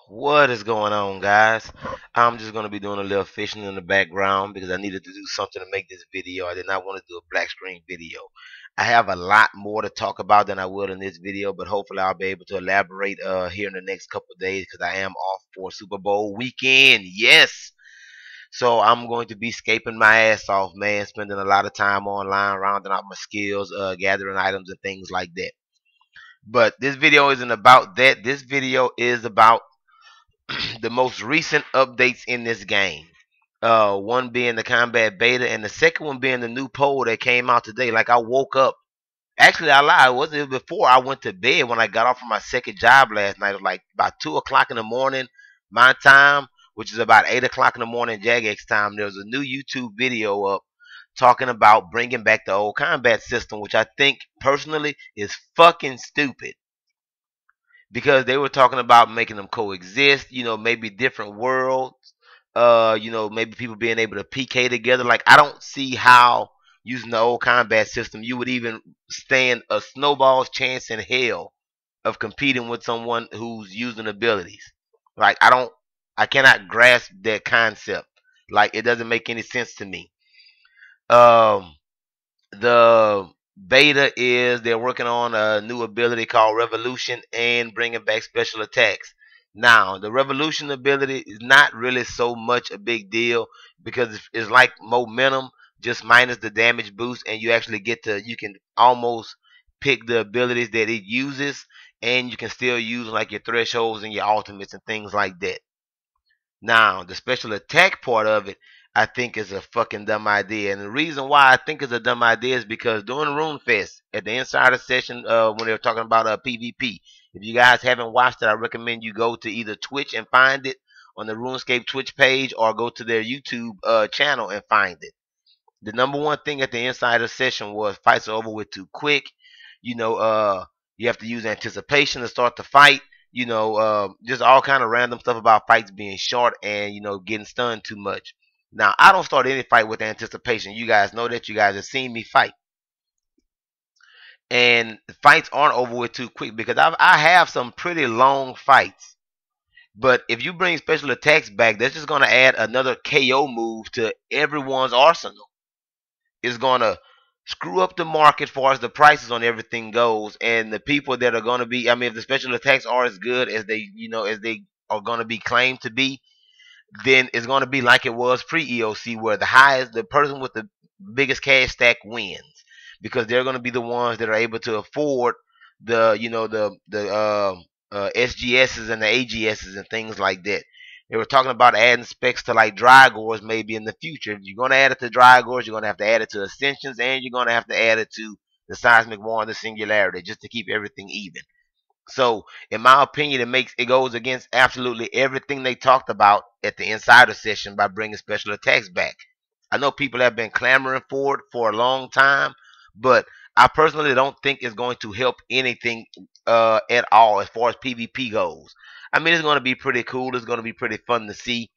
What is going on, guys? I'm just going to be doing a little fishing in the background because I needed to do something to make this video. I did not want to do a black screen video. I have a lot more to talk about than I will in this video, but hopefully I'll be able to elaborate here in the next couple of days because I am off for Super Bowl weekend. Yes! So I'm going to be scaping my ass off, man, spending a lot of time online, rounding out my skills, gathering items and things like that. But this video isn't about that. This video is about the most recent updates in this game. One being the combat beta, and the second one being the new poll that came out today. Like I woke up. Actually, I lied. It was before I went to bed when I got off from my second job last night. It was like about 2 o'clock in the morning, my time, which is about 8 o'clock in the morning, Jagex time. There was a new YouTube video up talking about bringing back the old combat system, which I think personally is fucking stupid because they were talking about making them coexist, maybe different worlds, maybe people being able to PK together. Like, I don't see how using the old combat system you would even stand a snowball's chance in hell of competing with someone who's using abilities. Like, I cannot grasp that concept. Like, it doesn't make any sense to me. Um, the beta is they're working on a new ability called Revolution and bringing back special attacks. Now, the Revolution ability is not really so much a big deal because it's like momentum just minus the damage boost, and you can almost pick the abilities that it uses, and you can still use like your thresholds and your ultimates and things like that. Now, the special attack part of it, I think is a fucking dumb idea. And the reason why I think it's a dumb idea is because during RuneFest, at the insider session, when they were talking about PvP, if you guys haven't watched it, I recommend you go to either Twitch and find it on the Runescape Twitch page or go to their YouTube channel and find it. The number one thing at the insider session was fights are over with too quick. You know, you have to use anticipation to start the fight. Just all kind of random stuff about fights being short and getting stunned too much. Now, I don't start any fight with anticipation. You guys know that. You guys have seen me fight, and fights aren't over with too quick because I have some pretty long fights. But if you bring special attacks back, that's just going to add another KO move to everyone's arsenal. It's going to screw up the market as far as the prices on everything goes, and the people that are going to be, I mean, if the special attacks are as good as they are going to be claimed to be, then it's going to be like it was pre-EOC, where the person with the biggest cash stack wins, because they're going to be the ones that are able to afford the SGSs and the AGSs and things like that. They were talking about adding specs to like Drygores maybe in the future. If you're going to add it to Drygores, you're going to have to add it to Ascensions, and you're going to have to add it to the Seismic War and the Singularity just to keep everything even. So, in my opinion, it goes against absolutely everything they talked about at the insider session by bringing special attacks back. I know people have been clamoring for it for a long time, but I personally don't think it's going to help anything at all as far as PvP goes. I mean, it's going to be pretty cool. It's going to be pretty fun to see,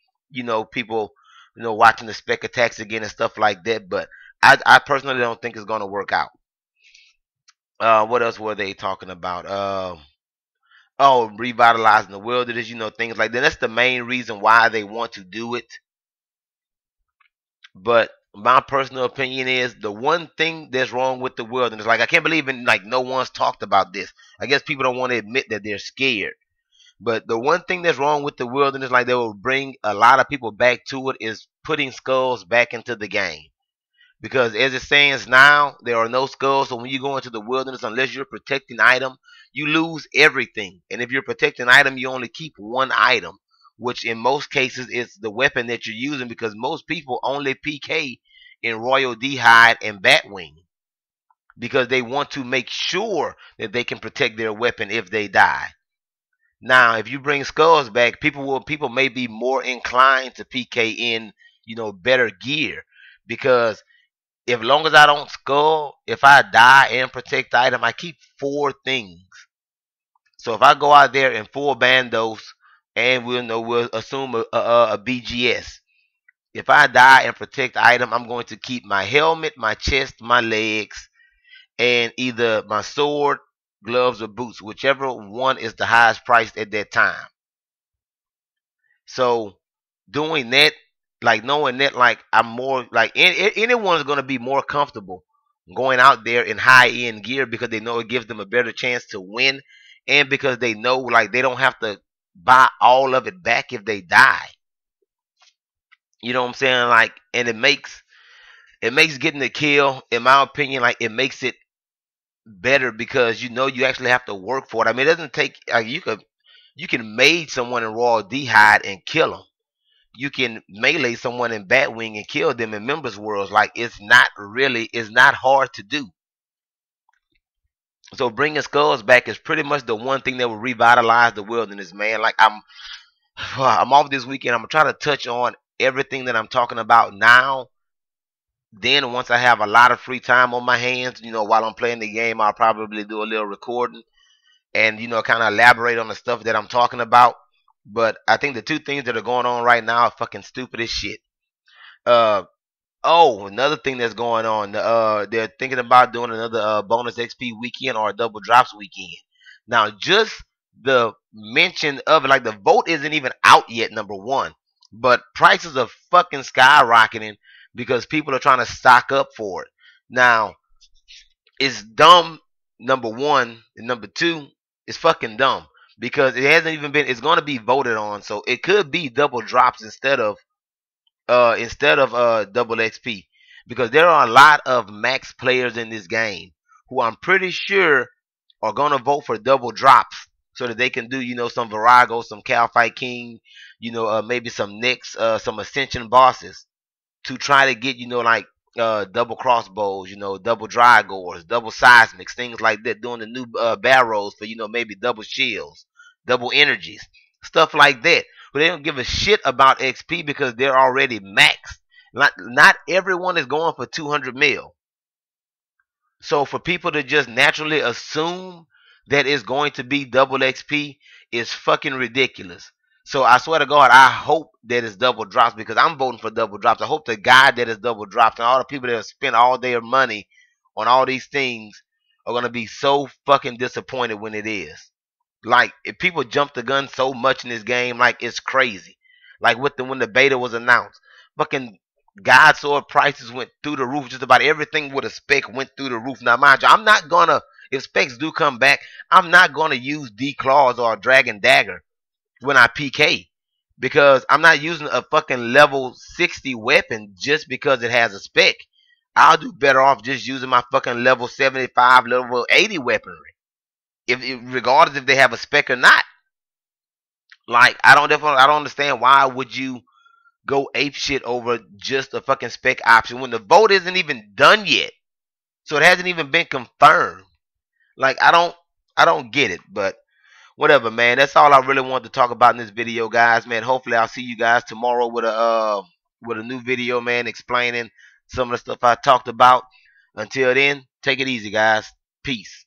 people, watching the spec attacks again and stuff like that. But I personally don't think it's going to work out. What else were they talking about? Oh, revitalizing the wilderness, things like that. That's the main reason why they want to do it. But my personal opinion is the one thing that's wrong with the wilderness. Like, I can't believe no one's talked about this. I guess people don't want to admit that they're scared. But the one thing that's wrong with the wilderness, like they will bring a lot of people back to it, is putting skulls back into the game. Because as it stands now, there are no skulls. So when you go into the wilderness, unless you're protecting item, you lose everything. And if you're protecting item, you only keep one item, which in most cases is the weapon that you're using, because most people only PK in Royal D'Hide and Batwing because they want to make sure that they can protect their weapon if they die. Now, if you bring skulls back, people may be more inclined to PK in, better gear, because if long as I don't skull, if I die and protect the item, I keep four things. So if I go out there in full bandos, and we'll assume a BGS. If I die and protect the item, I'm going to keep my helmet, my chest, my legs, and either my sword, gloves, or boots, whichever one is the highest priced at that time. So doing that, like knowing that, like I'm more like anyone's gonna be more comfortable going out there in high end gear because they know it gives them a better chance to win, and because they know like they don't have to buy all of it back if they die. You know what I'm saying? Like, and it makes getting the kill, in my opinion, like it makes it better because you know you actually have to work for it. I mean, it doesn't take like you can maid someone in raw hide and kill them. You can melee someone in Batwing and kill them in members worlds. Like it's not hard to do. So bringing skulls back is pretty much the one thing that will revitalize the wilderness, man. Like I'm off this weekend. I'm gonna try to touch on everything that I'm talking about now. Then once I have a lot of free time on my hands, while I'm playing the game, I'll probably do a little recording and kind of elaborate on the stuff that I'm talking about. But I think the two things that are going on right now are fucking stupid as shit. Uh, Oh, another thing that's going on. They're thinking about doing another bonus XP weekend or a double drops weekend. Now, just the mention of it, like the vote isn't even out yet, number one. But prices are fucking skyrocketing because people are trying to stock up for it. Now, it's dumb, number one. And number two, it's fucking dumb because it hasn't even been, it's going to be voted on. So it could be double drops instead of double XP because there are a lot of max players in this game who I'm pretty sure are gonna vote for double drops so that they can do some Virago, some Cal Fight King, maybe some Nyx, some Ascension bosses to try to get like double crossbows, double Drygores, double seismics, things like that, doing the new barrels for maybe double shields, double energies, stuff like that. But they don't give a shit about XP because they're already maxed. Not everyone is going for 200 mil. So for people to just naturally assume that it's going to be double XP is fucking ridiculous. So I swear to God, I hope that it's double drops because I'm voting for double drops. I hope the guy that is double drops and all the people that have spent all their money on all these things are gonna be so fucking disappointed when it is. Like if people jump the gun so much in this game, like it's crazy. Like when the beta was announced, fucking God sword prices went through the roof. Just about everything with a spec went through the roof. Now, mind you, I'm not gonna if specs do come back, I'm not gonna use D claws or Dragon Dagger when I PK because I'm not using a fucking level 60 weapon just because it has a spec. I'll do better off just using my fucking level 75, level 80 weaponry regardless if they have a spec or not. Like I don't understand why would you go ape shit over just a fucking spec option when the vote isn't even done yet. So it hasn't even been confirmed. Like I don't get it, but whatever, man. That's all I really wanted to talk about in this video, guys. Man, hopefully I'll see you guys tomorrow with a new video, man, explaining some of the stuff I talked about. Until then, take it easy, guys. Peace.